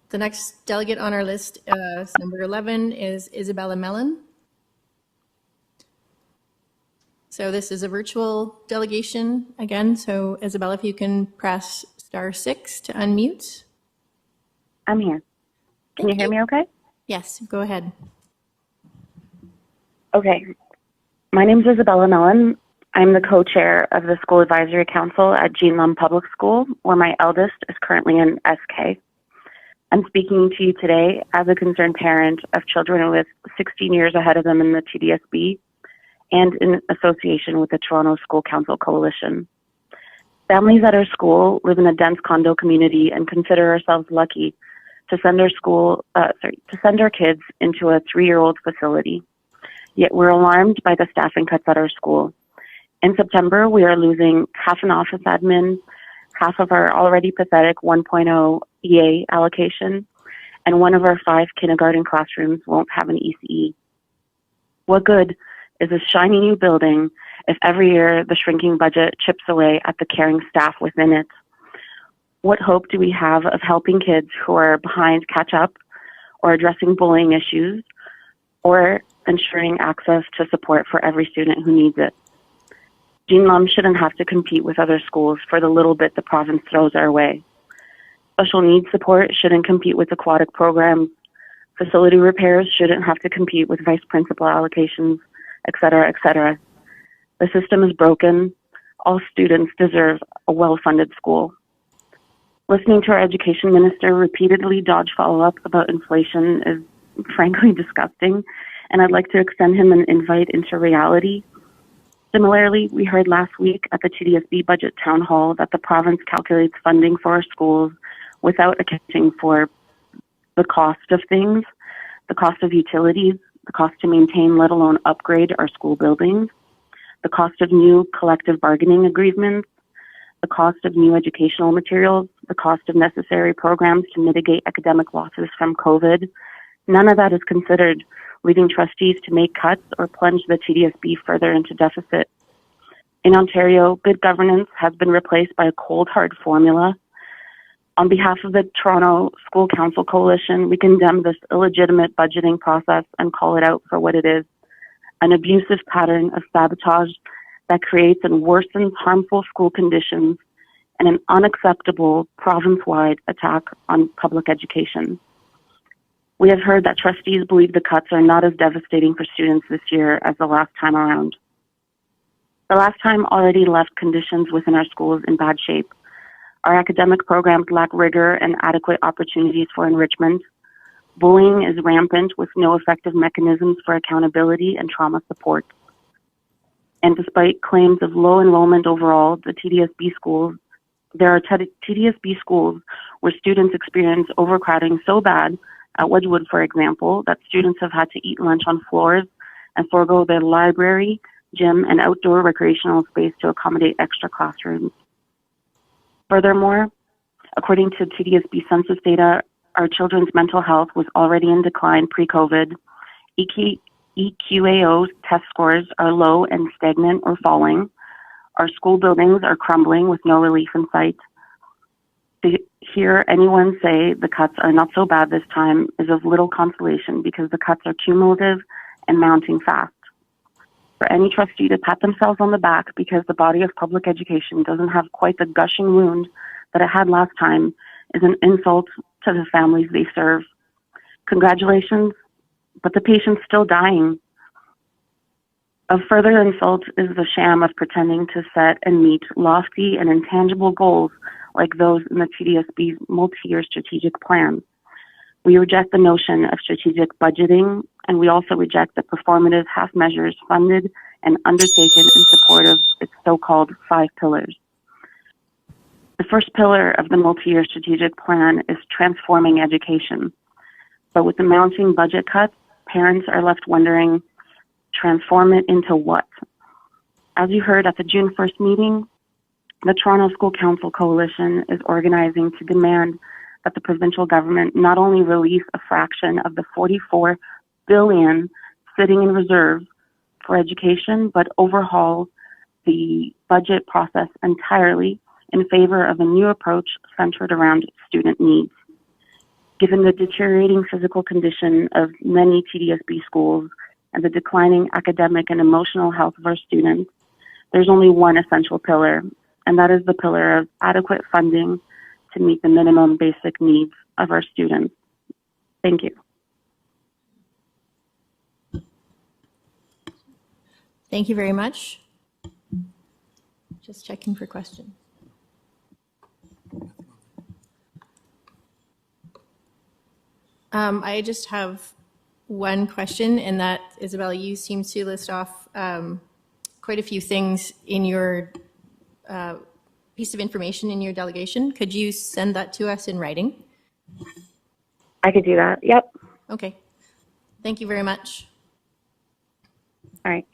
The next delegate on our list, number 11, is Isabella Mellon. So this is a virtual delegation again. So Isabella, if you can press *6 to unmute. I'm here. Can you hear me okay? Yes, go ahead. Okay. My name is Isabella Mellon. I'm the co-chair of the School Advisory Council at Jean Lumb Public School, where my eldest is currently in SK. I'm speaking to you today as a concerned parent of children with 16 years ahead of them in the TDSB and in association with the Toronto School Council Coalition. Families at our school live in a dense condo community and consider ourselves lucky to send our kids into a 3-year-old facility. Yet we're alarmed by the staffing cuts at our school. In September, we are losing half an office admin, half of our already pathetic 1.0 EA allocation, and one of our 5 kindergarten classrooms won't have an ECE. What good is a shiny new building if every year the shrinking budget chips away at the caring staff within it? What hope do we have of helping kids who are behind catch up, or addressing bullying issues, or ensuring access to support for every student who needs it? Jean Lumb shouldn't have to compete with other schools for the little bit the province throws our way. Special needs support shouldn't compete with aquatic programs. Facility repairs shouldn't have to compete with vice principal allocations, etc., etc. The system is broken. All students deserve a well-funded school. Listening to our education minister repeatedly dodge follow-up about inflation is frankly disgusting, and I'd like to extend him an invite into reality. Similarly, we heard last week at the TDSB budget town hall that the province calculates funding for our schools without accounting for the cost of things, the cost of utilities, the cost to maintain, let alone upgrade our school buildings, the cost of new collective bargaining agreements, the cost of new educational materials, the cost of necessary programs to mitigate academic losses from COVID. None of that is considered, leaving trustees to make cuts or plunge the TDSB further into deficit. In Ontario, good governance has been replaced by a cold, hard formula. On behalf of the Toronto School Council Coalition, we condemn this illegitimate budgeting process and call it out for what it is: an abusive pattern of sabotage that creates and worsens harmful school conditions and an unacceptable province-wide attack on public education. We have heard that trustees believe the cuts are not as devastating for students this year as the last time around. The last time already left conditions within our schools in bad shape. Our academic programs lack rigor and adequate opportunities for enrichment. Bullying is rampant with no effective mechanisms for accountability and trauma support. And despite claims of low enrollment overall, there are TDSB schools where students experience overcrowding so bad, at Wedgwood, for example, that students have had to eat lunch on floors and forego their library, gym, and outdoor recreational space to accommodate extra classrooms. Furthermore, according to TDSB census data, our children's mental health was already in decline pre-COVID. EQAO test scores are low and stagnant or falling. Our school buildings are crumbling with no relief in sight. To hear anyone say the cuts are not so bad this time is of little consolation because the cuts are cumulative and mounting fast. For any trustee to pat themselves on the back because the body of public education doesn't have quite the gushing wound that it had last time is an insult to the families they serve. Congratulations, but the patient's still dying. A further insult is the sham of pretending to set and meet lofty and intangible goals like those in the TDSB's multi-year strategic plan. We reject the notion of strategic budgeting, and we also reject the performative half measures funded and undertaken in support of its so-called 5 pillars. The first pillar of the multi-year strategic plan is transforming education. But with the mounting budget cuts, parents are left wondering, transform it into what? As you heard at the June 1st meeting, the Toronto School Council Coalition is organizing to demand that the provincial government not only release a fraction of the $44 billion sitting in reserve for education, but overhaul the budget process entirely in favor of a new approach centered around student needs. Given the deteriorating physical condition of many TDSB schools and the declining academic and emotional health of our students, there's only one essential pillar, and that is the pillar of adequate funding to meet the minimum basic needs of our students. Thank you. Thank you very much. Just checking for questions. I just have one question, and that, Isabella, you seem to list off quite a few things in your piece of information in your delegation. Could you send that to us in writing? I could do that. Yep. Okay. Thank you very much. All right.